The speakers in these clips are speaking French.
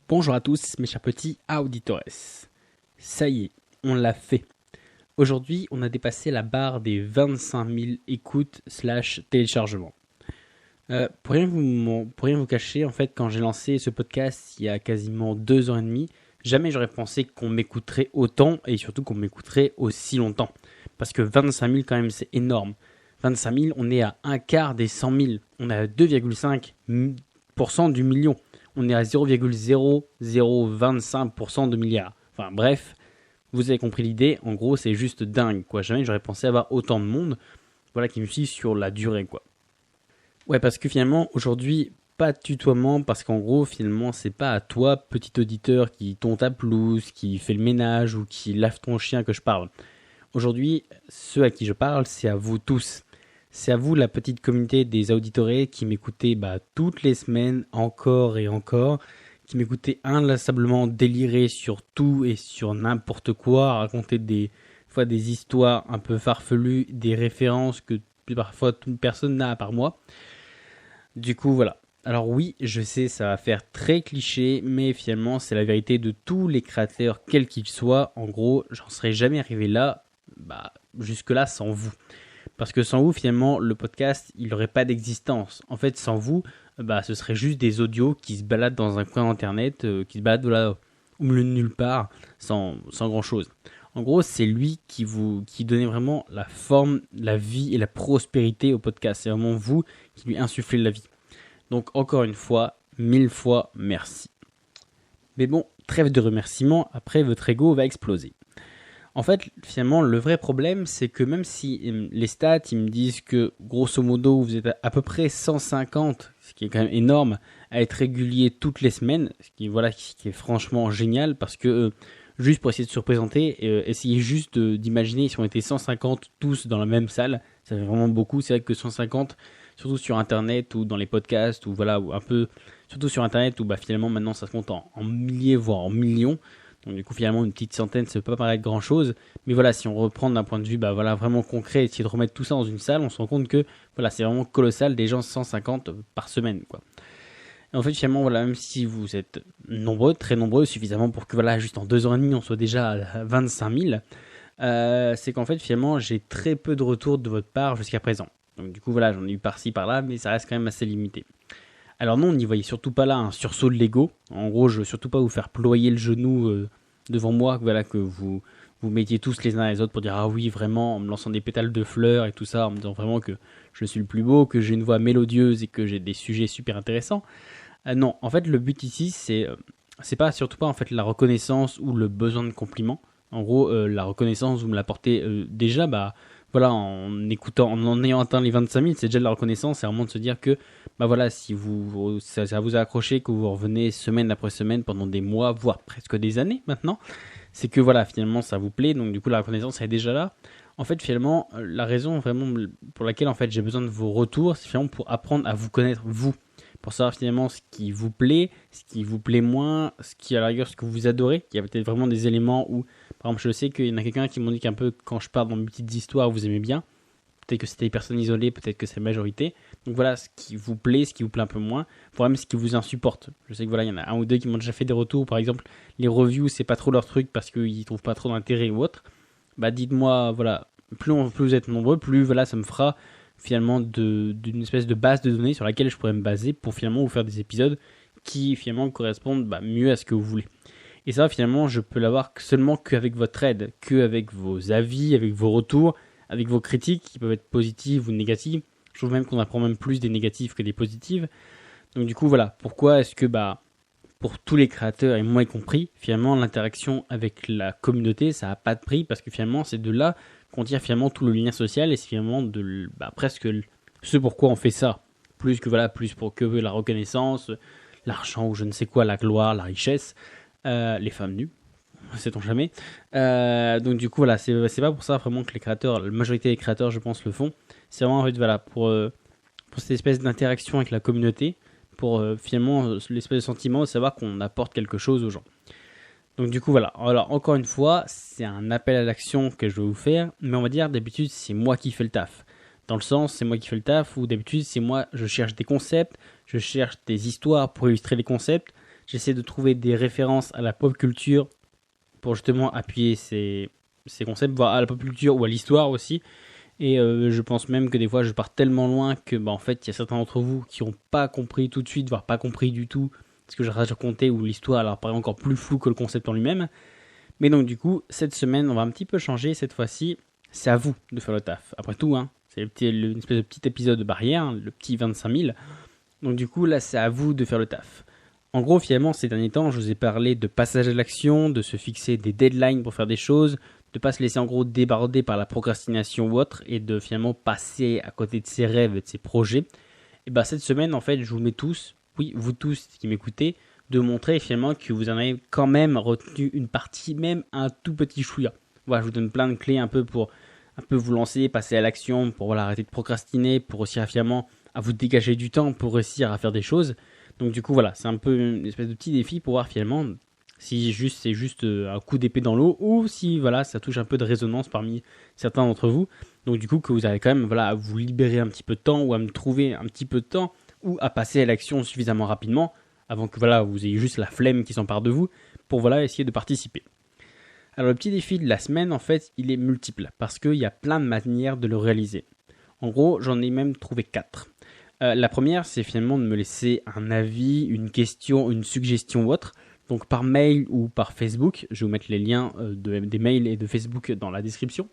Bonjour à tous mes chers petits auditores. Ça y est, on l'a fait. Aujourd'hui, on a dépassé la barre des 25 000 écoutes / téléchargements. Pour rien vous cacher, en fait, quand j'ai lancé ce podcast il y a quasiment 2 ans et demi, jamais j'aurais pensé qu'on m'écouterait autant et surtout qu'on m'écouterait aussi longtemps. Parce que 25 000 quand même, c'est énorme. 25 000, on est à un quart des 100 000. On est à 2,5% du million. On est à 0,0025% de milliard. Enfin bref, vous avez compris l'idée. En gros, c'est juste dingue, quoi. Jamais j'aurais pensé avoir autant de monde, voilà, qui me suit sur la durée, quoi. Ouais, parce que finalement, aujourd'hui, pas de tutoiement, parce qu'en gros, finalement, c'est pas à toi, petit auditeur, qui tond ta pelouse, qui fait le ménage ou qui lave ton chien que je parle. Aujourd'hui, ceux à qui je parle, c'est à vous tous. C'est à vous, la petite communauté des auditorés qui m'écoutez toutes les semaines, encore et encore, qui m'écoutez inlassablement délirer sur tout et sur n'importe quoi, raconter des fois des histoires un peu farfelues, des références que parfois toute personne n'a à part moi. Du coup, voilà. Alors oui, je sais, ça va faire très cliché, mais finalement, c'est la vérité de tous les créateurs, quels qu'ils soient. En gros, j'en serais jamais arrivé là, jusque-là, sans vous. Parce que sans vous, finalement, le podcast, il n'aurait pas d'existence. En fait, sans vous, ce serait juste des audios qui se baladent dans un coin d'internet, qui se baladent au milieu de nulle part, sans grand-chose. En gros, c'est lui qui donnait vraiment la forme, la vie et la prospérité au podcast. C'est vraiment vous qui lui insufflez la vie. Donc, encore une fois, 1000 fois merci. Mais bon, trêve de remerciements, après votre ego va exploser. En fait, finalement, le vrai problème, c'est que même si les stats, ils me disent que, grosso modo, vous êtes à peu près 150, ce qui est quand même énorme, à être régulier toutes les semaines, ce qui est franchement génial, parce que, juste pour essayer de se représenter, essayez juste d'imaginer si on était 150 tous dans la même salle, ça fait vraiment beaucoup. C'est vrai que 150, surtout sur Internet ou dans les podcasts, ou un peu, surtout sur Internet, où finalement, maintenant, ça se compte en milliers, voire en millions. Donc du coup finalement une petite centaine ça peut pas paraître grand chose, mais voilà, si on reprend d'un point de vue vraiment concret, essayer de remettre tout ça dans une salle, on se rend compte que c'est vraiment colossal, des gens 150 par semaine, quoi. Et en fait finalement même si vous êtes nombreux, très nombreux, suffisamment pour que juste en 2 ans et demi on soit déjà à 25 000, c'est qu'en fait finalement j'ai très peu de retours de votre part jusqu'à présent. Donc du coup j'en ai eu par-ci par-là, mais ça reste quand même assez limité. Alors non, n'y voyez surtout pas là un sursaut de l'ego. En gros, je veux surtout pas vous faire ployer le genou devant moi, que vous mettiez tous les uns les autres pour dire ah oui vraiment, en me lançant des pétales de fleurs et tout ça, en me disant vraiment que je suis le plus beau, que j'ai une voix mélodieuse et que j'ai des sujets super intéressants. Non, en fait le but ici c'est surtout pas en fait la reconnaissance ou le besoin de compliments. En gros, la reconnaissance vous me l'apportez déjà en écoutant, en ayant atteint les 25 000, c'est déjà de la reconnaissance. C'est vraiment de se dire que si ça vous a accroché, que vous revenez semaine après semaine pendant des mois, voire presque des années maintenant, c'est que finalement ça vous plaît. Donc du coup la reconnaissance est déjà là. En fait finalement la raison vraiment pour laquelle en fait j'ai besoin de vos retours, c'est finalement pour apprendre à vous connaître vous, pour savoir finalement ce qui vous plaît moins, ce qui à la rigueur ce que vous adorez. Il y a peut-être vraiment des éléments où par exemple je sais qu'il y en a quelqu'un qui m'ont dit qu'un peu quand je parle dans mes petites histoires vous aimez bien. Peut-être que c'était des personnes isolées, peut-être que c'est la majorité. Donc voilà, ce qui vous plaît, ce qui vous plaît un peu moins, voire même ce qui vous insupporte. Je sais que il y en a un ou deux qui m'ont déjà fait des retours. Par exemple, les reviews, c'est pas trop leur truc parce qu'ils trouvent pas trop d'intérêt ou autre. Dites-moi, plus vous êtes nombreux, plus ça me fera finalement d'une espèce de base de données sur laquelle je pourrais me baser pour finalement vous faire des épisodes qui finalement correspondent mieux à ce que vous voulez. Et ça, finalement, je peux l'avoir seulement qu'avec votre aide, qu'avec vos avis, avec vos retours, avec vos critiques qui peuvent être positives ou négatives. Je trouve même qu'on apprend même plus des négatives que des positives. Donc du coup pourquoi est-ce que pour tous les créateurs et moi y compris, finalement l'interaction avec la communauté ça n'a pas de prix, parce que finalement c'est de là qu'on tire finalement tout le lien social, et c'est finalement presque ce pourquoi on fait ça, plus pour que la reconnaissance, l'argent ou je ne sais quoi, la gloire, la richesse, les femmes nues, sait-on jamais. Donc du coup c'est pas pour ça vraiment que les créateurs, la majorité des créateurs je pense le font. C'est vraiment en fait pour cette espèce d'interaction avec la communauté, pour finalement l'espèce de sentiment de savoir qu'on apporte quelque chose aux gens. Donc du coup alors encore une fois c'est un appel à l'action que je vais vous faire, mais on va dire d'habitude c'est moi qui fais le taf. Dans le sens c'est moi qui fais le taf, ou d'habitude c'est moi je cherche des concepts, je cherche des histoires pour illustrer les concepts. j'essaie de trouver des références à la pop culture pour justement appuyer ces concepts, voire à la pop culture ou à l'histoire aussi. Et je pense même que des fois je pars tellement loin que en fait il y a certains d'entre vous qui n'ont pas compris tout de suite, voire pas compris du tout ce que j'ai raconté, ou l'histoire leur paraît encore plus floue que le concept en lui-même. Mais donc du coup, cette semaine on va un petit peu changer. Cette fois-ci, c'est à vous de faire le taf. Après tout, c'est une espèce de petit épisode de barrière, le petit 25 000. Donc du coup là c'est à vous de faire le taf. En gros, finalement, ces derniers temps, je vous ai parlé de passage à l'action, de se fixer des deadlines pour faire des choses, de pas se laisser en gros déborder par la procrastination ou autre, et de finalement passer à côté de ses rêves et de ses projets. Et cette semaine, en fait, je vous mets tous, oui, vous tous qui m'écoutez, de montrer finalement que vous en avez quand même retenu une partie, même un tout petit chouïa. Voilà, je vous donne plein de clés un peu pour vous lancer, passer à l'action, pour arrêter de procrastiner, pour réussir finalement à vous dégager du temps, pour réussir à faire des choses. Donc du coup voilà, c'est un peu une espèce de petit défi pour voir finalement si c'est juste un coup d'épée dans l'eau, ou si ça touche un peu de résonance parmi certains d'entre vous. Donc du coup que vous avez quand même à vous libérer un petit peu de temps, ou à me trouver un petit peu de temps, ou à passer à l'action suffisamment rapidement avant que vous ayez juste la flemme qui s'empare de vous pour essayer de participer. Alors le petit défi de la semaine, en fait, il est multiple parce qu'il y a plein de manières de le réaliser. En gros, j'en ai même trouvé 4. La première, c'est finalement de me laisser un avis, une question, une suggestion ou autre, donc par mail ou par Facebook. Je vais vous mettre les liens des mails et de Facebook dans la description.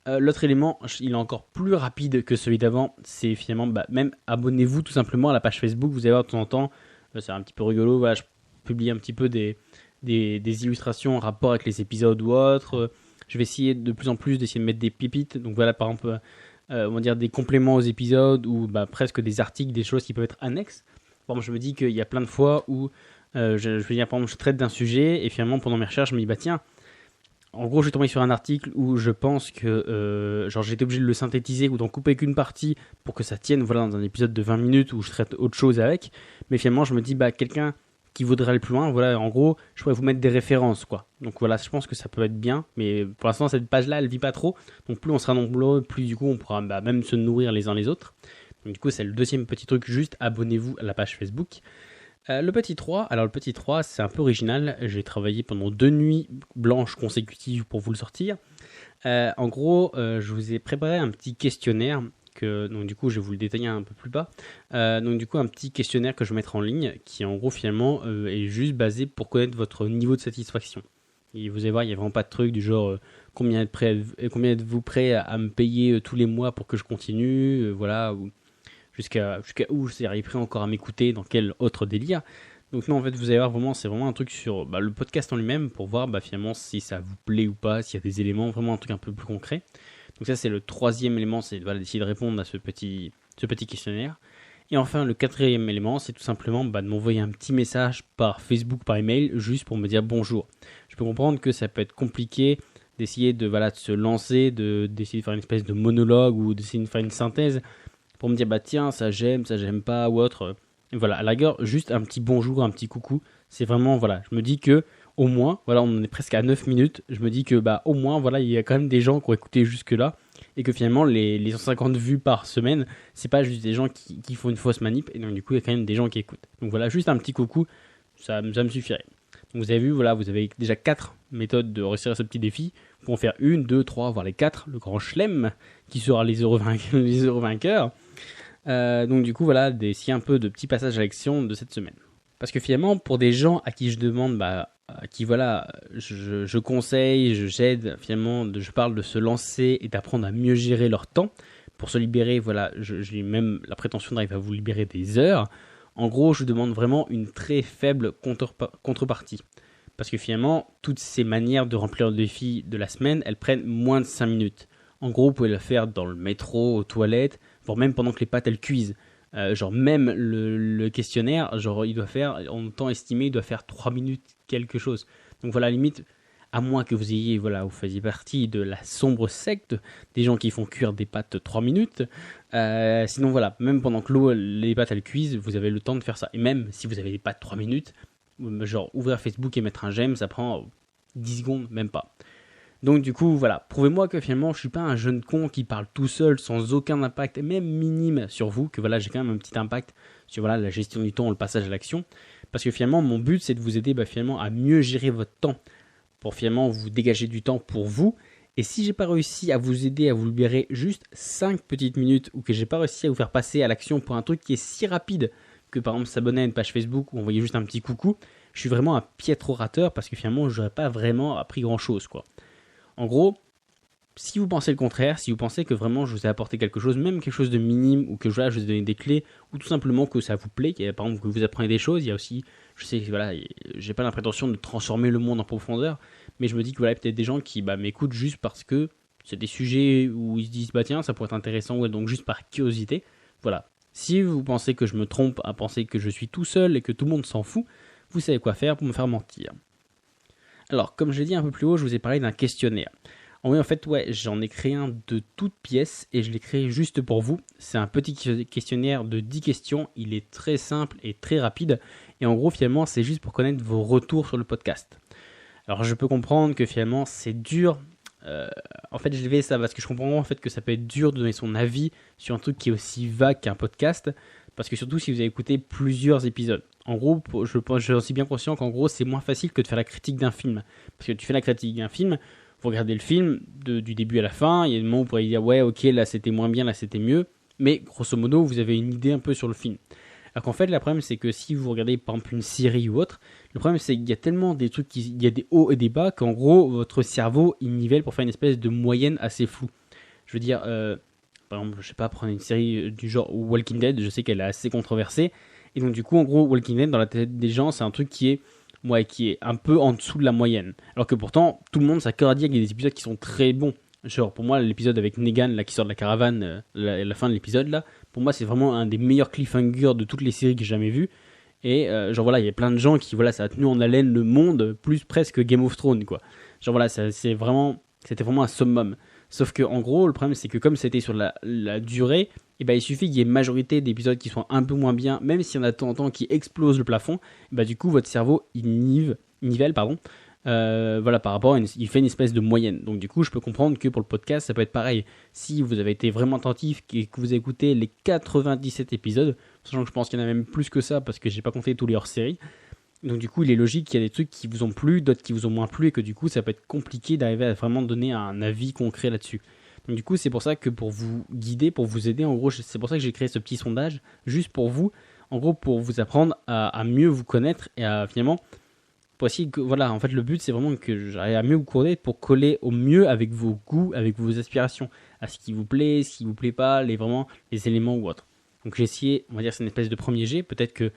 L'autre élément, il est encore plus rapide que celui d'avant, c'est finalement même abonnez-vous tout simplement à la page Facebook. Vous allez voir de temps en temps, c'est un petit peu rigolo, je publie un petit peu des illustrations en rapport avec les épisodes ou autres. Je vais essayer de plus en plus d'essayer de mettre des pépites, donc par exemple on va dire des compléments aux épisodes, ou presque des articles, des choses qui peuvent être annexes. Bon, je me dis qu'il y a plein de fois où je veux dire, par exemple, je traite d'un sujet et finalement pendant mes recherches je me dis tiens, en gros je vais tomber sur un article où je pense que j'ai été obligé de le synthétiser ou d'en couper qu'une partie pour que ça tienne dans un épisode de 20 minutes où je traite autre chose avec, mais finalement je me dis quelqu'un qui voudrait aller plus loin, en gros, je pourrais vous mettre des références, quoi. Donc je pense que ça peut être bien, mais pour l'instant, cette page-là, elle vit pas trop. Donc plus on sera nombreux, plus du coup, on pourra même se nourrir les uns les autres. Donc du coup, c'est le deuxième petit truc, juste abonnez-vous à la page Facebook. Le petit 3, c'est un peu original. J'ai travaillé pendant 2 nuits blanches consécutives pour vous le sortir. En gros, je vous ai préparé un petit questionnaire donc du coup je vais vous le détailler un peu plus bas. Donc du coup un petit questionnaire que je vais mettre en ligne qui en gros finalement est juste basé pour connaître votre niveau de satisfaction. Et vous allez voir, il n'y a vraiment pas de truc du genre combien êtes-vous prêt à me payer tous les mois pour que je continue, ou jusqu'à où c'est prêt encore à m'écouter, dans quel autre délire. Donc non, en fait vous allez voir, vraiment c'est vraiment un truc sur le podcast en lui-même pour voir finalement si ça vous plaît ou pas, s'il y a des éléments, vraiment un truc un peu plus concret. Donc ça c'est le troisième élément, c'est d'essayer de répondre à ce petit questionnaire. Et enfin le quatrième élément, c'est tout simplement de m'envoyer un petit message par Facebook, par email, juste pour me dire bonjour. Je peux comprendre que ça peut être compliqué d'essayer de se lancer, d'essayer de faire une espèce de monologue ou d'essayer de faire une synthèse pour me dire tiens ça j'aime pas ou autre. Et à la rigueur juste un petit bonjour, un petit coucou, c'est vraiment je me dis que au moins, on en est presque à 9 minutes. Je me dis que au moins, il y a quand même des gens qui ont écouté jusque-là. Et que finalement, les 150 vues par semaine, c'est pas juste des gens qui font une fausse manip. Et donc, du coup, il y a quand même des gens qui écoutent. Donc juste un petit coucou, ça me suffirait. Donc, vous avez vu, vous avez déjà 4 méthodes de réussir à ce petit défi. Pour en faire 1, 2, 3, voire les 4. Le grand chelem, qui sera les heureux vainqueurs. Donc, du coup, d'essayer un peu de petits passages à l'action de cette semaine. Parce que finalement, pour des gens à qui je demande, à qui je conseille, j'aide, finalement, je parle de se lancer et d'apprendre à mieux gérer leur temps. Pour se libérer, j'ai même la prétention d'arriver à vous libérer des heures. En gros, je demande vraiment une très faible contrepartie. Parce que finalement, toutes ces manières de remplir le défi de la semaine, elles prennent moins de 5 minutes. En gros, vous pouvez le faire dans le métro, aux toilettes, voire même pendant que les pâtes elles cuisent. Même le questionnaire, il doit faire, en temps estimé, il doit faire 3 minutes quelque chose. Donc limite, à moins que vous ayez, vous faisiez partie de la sombre secte des gens qui font cuire des pâtes 3 minutes. Sinon même pendant que les pâtes elles cuisent, vous avez le temps de faire ça. Et même si vous avez des pâtes 3 minutes, ouvrir Facebook et mettre un j'aime, ça prend 10 secondes, même pas. Donc du coup, prouvez-moi que finalement je suis pas un jeune con qui parle tout seul sans aucun impact, même minime sur vous, que j'ai quand même un petit impact sur la gestion du temps, le passage à l'action. Parce que finalement, mon but, c'est de vous aider finalement à mieux gérer votre temps, pour finalement vous dégager du temps pour vous. Et si j'ai pas réussi à vous aider à vous libérer juste 5 petites minutes, ou que j'ai pas réussi à vous faire passer à l'action pour un truc qui est si rapide que par exemple s'abonner à une page Facebook ou envoyer juste un petit coucou, je suis vraiment un piètre orateur parce que finalement je n'aurais pas vraiment appris grand chose quoi. En gros, si vous pensez le contraire, si vous pensez que vraiment je vous ai apporté quelque chose, même quelque chose de minime, ou que voilà, je vous ai donné des clés, ou tout simplement que ça vous plaît, par exemple que vous apprenez des choses, il y a aussi, je sais que voilà, j'ai pas l'impression de transformer le monde en profondeur, mais je me dis que voilà, peut-être des gens qui m'écoutent juste parce que c'est des sujets où ils se disent tiens ça pourrait être intéressant, ouais, donc juste par curiosité, voilà. Si vous pensez que je me trompe à penser que je suis tout seul et que tout le monde s'en fout, vous savez quoi faire pour me faire mentir. Alors, comme je l'ai dit un peu plus haut, je vous ai parlé d'un questionnaire. Oui, en fait, j'en ai créé un de toutes pièces et je l'ai créé juste pour vous. C'est un petit questionnaire de 10 questions. Il est très simple et très rapide. Et en gros, finalement, c'est juste pour connaître vos retours sur le podcast. Alors, je peux comprendre que finalement, c'est dur. En fait, je l'ai fait ça parce que je comprends en fait que ça peut être dur de donner son avis sur un truc qui est aussi vague qu'un podcast. Parce que surtout si vous avez écouté plusieurs épisodes. En gros, je suis bien conscient qu'en gros, c'est moins facile que de faire la critique d'un film. Parce que tu fais la critique d'un film, vous regardez le film du début à la fin, il y a des moments où vous pourriez dire ouais ok là c'était moins bien, là c'était mieux, mais grosso modo vous avez une idée un peu sur le film. Alors qu'en fait le problème c'est que si vous regardez par exemple une série ou autre, le problème c'est qu'il y a tellement des trucs, il y a des hauts et des bas qu'en gros votre cerveau il nivelle pour faire une espèce de moyenne assez floue. Je veux dire, par exemple je sais pas, prendre une série du genre Walking Dead, je sais qu'elle est assez controversée, et donc du coup en gros Walking Dead dans la tête des gens c'est un truc qui est un peu en dessous de la moyenne. Alors que pourtant, tout le monde s'accorde à dire qu'il y a des épisodes qui sont très bons. Genre, pour moi, l'épisode avec Negan, là, qui sort de la caravane, la fin de l'épisode, là, pour moi, c'est vraiment un des meilleurs cliffhangers de toutes les séries que j'ai jamais vues. Et genre, voilà, il y a plein de gens qui, voilà, ça a tenu en haleine le monde, plus presque Game of Thrones, quoi. Genre, voilà, c'était vraiment un summum. Sauf que, en gros, le problème, c'est que comme c'était sur la durée, il suffit qu'il y ait une majorité d'épisodes qui soient un peu moins bien, même s'il y en a de temps en temps qui explosent le plafond, du coup, votre cerveau, il nivelle, voilà, par rapport il fait une espèce de moyenne. Donc, du coup, je peux comprendre que pour le podcast, ça peut être pareil. Si vous avez été vraiment attentif et que vous avez écouté les 97 épisodes, sachant que je pense qu'il y en a même plus que ça parce que j'ai pas compté tous les hors-séries, donc du coup, il est logique qu'il y a des trucs qui vous ont plu, d'autres qui vous ont moins plu, et que du coup, ça peut être compliqué d'arriver à vraiment donner un avis concret là-dessus. Donc du coup, c'est pour ça que pour vous guider, pour vous aider, en gros, c'est pour ça que j'ai créé ce petit sondage, juste pour vous, en gros, pour vous apprendre à mieux vous connaître et à finalement, pour essayer que, voilà, en fait, le but, c'est vraiment que j'arrive à mieux vous connaître pour coller au mieux avec vos goûts, avec vos aspirations, à ce qui vous plaît, ce qui vous plaît pas, vraiment les éléments ou autres. Donc j'ai essayé, on va dire, c'est une espèce de premier jet, peut-être que,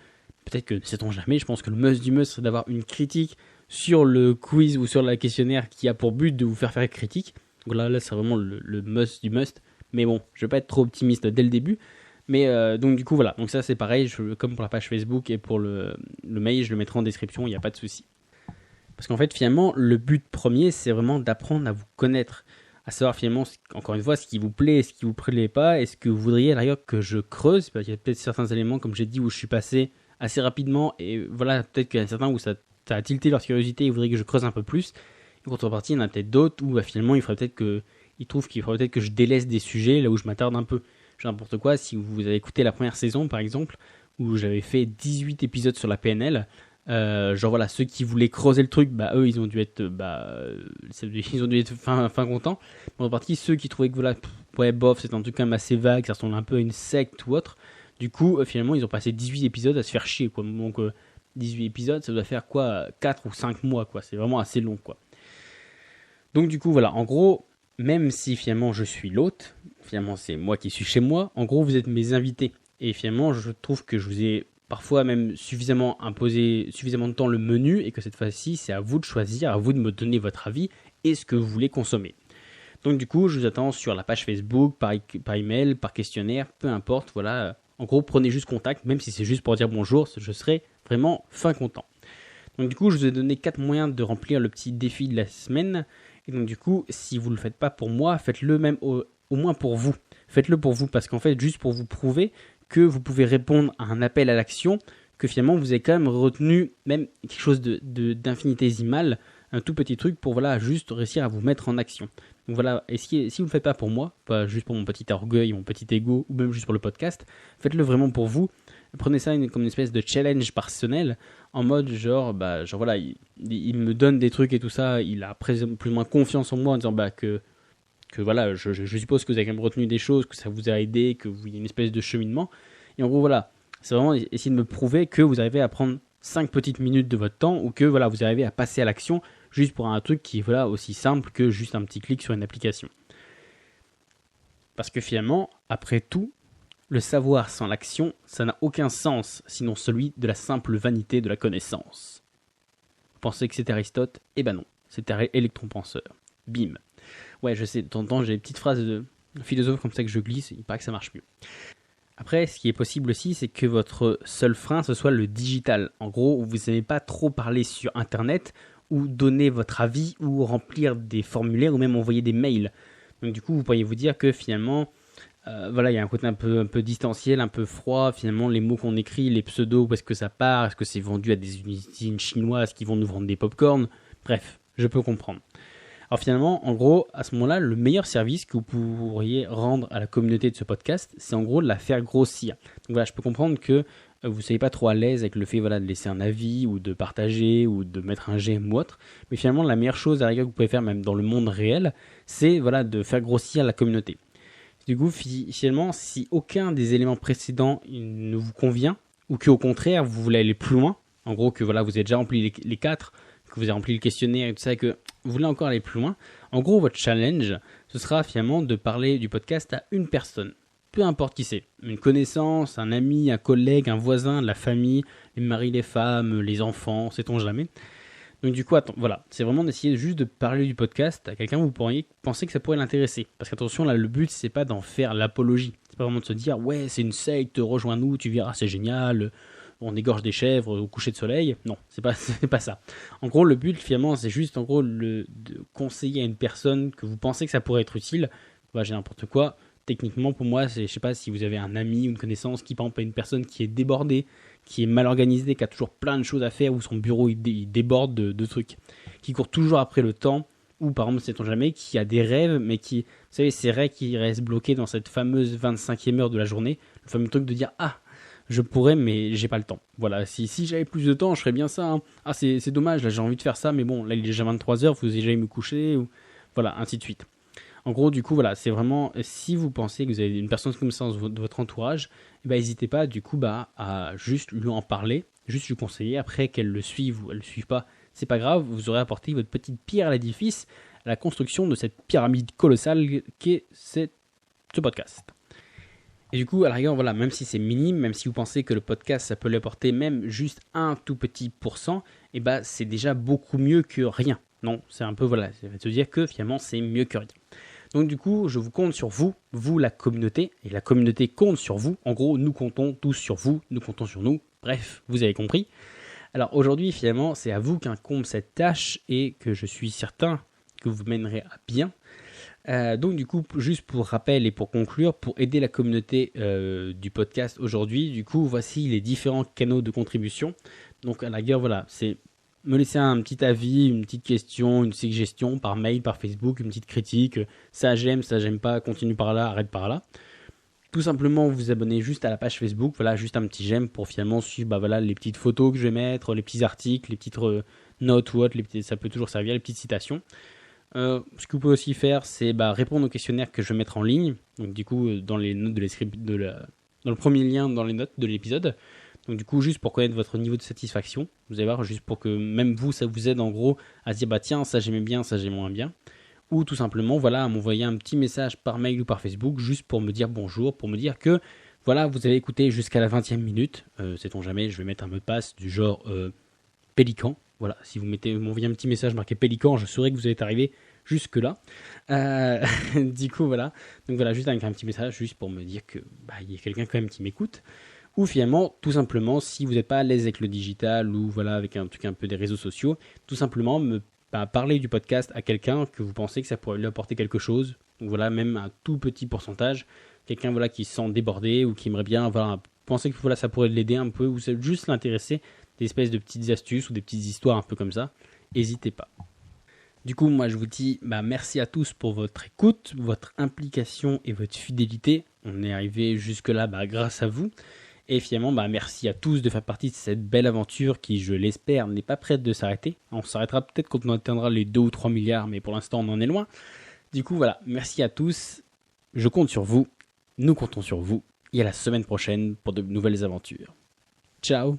sait-on jamais, je pense que le must du must serait d'avoir une critique sur le quiz ou sur le questionnaire qui a pour but de vous faire critique. Donc là c'est vraiment le must du must. Mais bon, je vais pas être trop optimiste dès le début. Mais donc du coup voilà, donc ça c'est pareil, comme pour la page Facebook et pour le mail, je le mettrai en description, il n'y a pas de souci. Parce qu'en fait finalement, le but premier c'est vraiment d'apprendre à vous connaître. À savoir finalement, encore une fois, ce qui vous plaît, ce qui vous plaît pas, et ce que vous voudriez d'ailleurs que je creuse. Parce qu'il y a peut-être certains éléments, comme j'ai dit, où je suis passé assez rapidement, et voilà, peut-être qu'il y en a certains où ça a tilté leur curiosité et ils voudraient que je creuse un peu plus. Et contrepartie, il y en a peut-être d'autres où finalement il faudrait peut-être ils trouvent qu'il faudrait peut-être que je délaisse des sujets là où je m'attarde un peu. Genre n'importe quoi, si vous avez écouté la première saison par exemple, où j'avais fait 18 épisodes sur la PNL, genre voilà, ceux qui voulaient creuser le truc, eux ils ont dû être fin contents. En partie ceux qui trouvaient que voilà, bof, c'est un truc quand même assez vague, ça ressemble un peu à une secte ou autre. Du coup, finalement, ils ont passé 18 épisodes à se faire chier, quoi. Donc, 18 épisodes, ça doit faire quoi, 4 ou 5 mois, quoi. C'est vraiment assez long, quoi. Donc, du coup, voilà. En gros, même si finalement je suis l'hôte, finalement c'est moi qui suis chez moi, en gros, vous êtes mes invités. Et finalement, je trouve que je vous ai parfois même suffisamment imposé suffisamment de temps le menu et que cette fois-ci, c'est à vous de choisir, à vous de me donner votre avis et ce que vous voulez consommer. Donc, du coup, je vous attends sur la page Facebook, par email, par questionnaire, peu importe, voilà. En gros, prenez juste contact, même si c'est juste pour dire bonjour, je serai vraiment fin content. Donc du coup, je vous ai donné 4 moyens de remplir le petit défi de la semaine. Et donc du coup, si vous ne le faites pas pour moi, faites-le même au moins pour vous. Faites-le pour vous, parce qu'en fait, juste pour vous prouver que vous pouvez répondre à un appel à l'action, que finalement, vous avez quand même retenu même quelque chose d'infinitésimal, un tout petit truc pour voilà, juste réussir à vous mettre en action. Donc voilà, et si vous ne le faites pas pour moi, pas juste pour mon petit orgueil, mon petit ego, ou même juste pour le podcast, faites-le vraiment pour vous. Prenez ça comme une espèce de challenge personnel, en mode genre voilà, il me donne des trucs et tout ça, il a plus ou moins confiance en moi en disant que voilà, je suppose que vous avez quand même retenu des choses, que ça vous a aidé, que vous y a une espèce de cheminement. Et en gros, voilà, c'est vraiment essayer de me prouver que vous arrivez à prendre 5 petites minutes de votre temps ou que voilà, vous arrivez à passer à l'action juste pour un truc qui est voilà, aussi simple que juste un petit clic sur une application. Parce que finalement, après tout, le savoir sans l'action, ça n'a aucun sens, sinon celui de la simple vanité de la connaissance. Vous pensez que c'était Aristote ? Eh ben non, c'était Électron-penseur. Bim. Ouais, je sais, de temps en temps, j'ai des petites phrases de philosophe comme ça que je glisse, il paraît que ça marche mieux. Après, ce qui est possible aussi, c'est que votre seul frein, ce soit le digital. En gros, vous n'aimez pas trop parler sur Internet, ou donner votre avis, ou remplir des formulaires, ou même envoyer des mails. Donc du coup, vous pourriez vous dire que finalement, voilà, il y a un côté un peu distanciel, un peu froid. Finalement, les mots qu'on écrit, les pseudos, où est-ce que ça part ? Est-ce que c'est vendu à des usines chinoises qui vont nous vendre des pop-corn ? Bref, je peux comprendre. Alors finalement, en gros, à ce moment-là, le meilleur service que vous pourriez rendre à la communauté de ce podcast, c'est en gros de la faire grossir. Donc voilà, je peux comprendre que vous ne soyez pas trop à l'aise avec le fait voilà, de laisser un avis ou de partager ou de mettre un j'aime ou autre. Mais finalement, la meilleure chose à la rigueur que vous pouvez faire même dans le monde réel, c'est voilà, de faire grossir la communauté. Du coup, finalement, si aucun des éléments précédents ne vous convient, ou qu'au contraire, vous voulez aller plus loin, en gros que voilà, vous avez déjà rempli les 4, que vous avez rempli le questionnaire et tout ça, et que vous voulez encore aller plus loin, en gros, votre challenge, ce sera finalement de parler du podcast à une personne. Peu importe qui c'est. Une connaissance, un ami, un collègue, un voisin, la famille, les maris, les femmes, les enfants, sait-on jamais. Donc du coup, voilà, c'est vraiment d'essayer juste de parler du podcast à quelqu'un où vous pourriez penser que ça pourrait l'intéresser. Parce qu'attention, là, le but, c'est pas d'en faire l'apologie. C'est pas vraiment de se dire, ouais, c'est une secte, rejoins-nous, tu verras, c'est génial, on égorge des chèvres au coucher de soleil. Non, c'est pas ça. En gros, le but, finalement, c'est juste, en gros, de conseiller à une personne que vous pensez que ça pourrait être utile. Bah, j'ai n'importe quoi. Techniquement, pour moi, c'est, je sais pas, si vous avez un ami ou une connaissance qui, par exemple, a une personne qui est débordée, qui est mal organisé, qui a toujours plein de choses à faire, où son bureau il déborde de trucs, qui court toujours après le temps, ou par exemple, sait-on jamais, qui a des rêves, mais qui, vous savez, ces rêves qui restent bloqués dans cette fameuse 25e heure de la journée, le fameux truc de dire, ah, je pourrais, mais j'ai pas le temps. Voilà, si j'avais plus de temps, je ferais bien ça. Hein. Ah, c'est dommage, là j'ai envie de faire ça, mais bon, là il est déjà 23h, vous avez jamais me coucher, ou voilà, ainsi de suite. En gros, du coup, voilà, c'est vraiment, si vous pensez que vous avez une personne comme ça de votre entourage, n'hésitez pas, du coup, à juste lui en parler, juste lui conseiller. Après, qu'elle le suive ou elle le suive pas, c'est pas grave, vous aurez apporté votre petite pierre à l'édifice, à la construction de cette pyramide colossale qu'est ce podcast. Et du coup, à la rigueur, voilà, même si c'est minime, même si vous pensez que le podcast, ça peut lui apporter même juste un tout petit pourcent, c'est déjà beaucoup mieux que rien. Non, c'est un peu, voilà, ça veut se dire que finalement, c'est mieux que rien. Donc du coup, je vous compte sur vous, la communauté, et la communauté compte sur vous. En gros, nous comptons tous sur vous, nous comptons sur nous. Bref, vous avez compris. Alors aujourd'hui, finalement, c'est à vous qu'incombe cette tâche et que je suis certain que vous mènerez à bien. Donc du coup, juste pour rappel et pour conclure, pour aider la communauté du podcast aujourd'hui, du coup, voici les différents canaux de contribution. Donc à la rigueur, voilà, c'est me laisser un petit avis, une petite question, une suggestion par mail, par Facebook, une petite critique, ça j'aime pas, continue par là, arrête par là. Tout simplement vous abonner juste à la page Facebook, voilà, juste un petit j'aime pour finalement suivre voilà, les petites photos que je vais mettre, les petits articles, les petites notes ou autres, ça peut toujours servir, les petites citations. Ce que vous pouvez aussi faire, c'est répondre au questionnaire que je vais mettre en ligne, donc du coup dans les notes dans le premier lien dans les notes de l'épisode. Donc du coup, juste pour connaître votre niveau de satisfaction, vous allez voir, juste pour que même vous, ça vous aide en gros à se dire, tiens, ça j'aimais bien, ça j'aime moins bien. Ou tout simplement, voilà, à m'envoyer un petit message par mail ou par Facebook, juste pour me dire bonjour, pour me dire que, voilà, vous avez écouté jusqu'à la 20e minute. Sait-on jamais, je vais mettre un mot de passe du genre Pélican. Voilà, si vous m'envoyez un petit message marqué Pélican, je saurai que vous êtes arrivé jusque-là. Du coup, voilà. Donc voilà, juste avec un petit message, juste pour me dire que y a quelqu'un quand même qui m'écoute. Ou finalement, tout simplement, si vous n'êtes pas à l'aise avec le digital ou voilà, avec un truc un peu des réseaux sociaux, tout simplement parler du podcast à quelqu'un que vous pensez que ça pourrait lui apporter quelque chose. Donc voilà, même un tout petit pourcentage. Quelqu'un voilà, qui se sent débordé ou qui aimerait bien penser que voilà, ça pourrait l'aider un peu ou juste l'intéresser, des espèces de petites astuces ou des petites histoires un peu comme ça. N'hésitez pas. Du coup, moi je vous dis merci à tous pour votre écoute, votre implication et votre fidélité. On est arrivé jusque-là grâce à vous. Et finalement, merci à tous de faire partie de cette belle aventure qui, je l'espère, n'est pas prête de s'arrêter. On s'arrêtera peut-être quand on atteindra les 2 ou 3 milliards, mais pour l'instant, on en est loin. Du coup, voilà, merci à tous. Je compte sur vous. Nous comptons sur vous. Et à la semaine prochaine pour de nouvelles aventures. Ciao!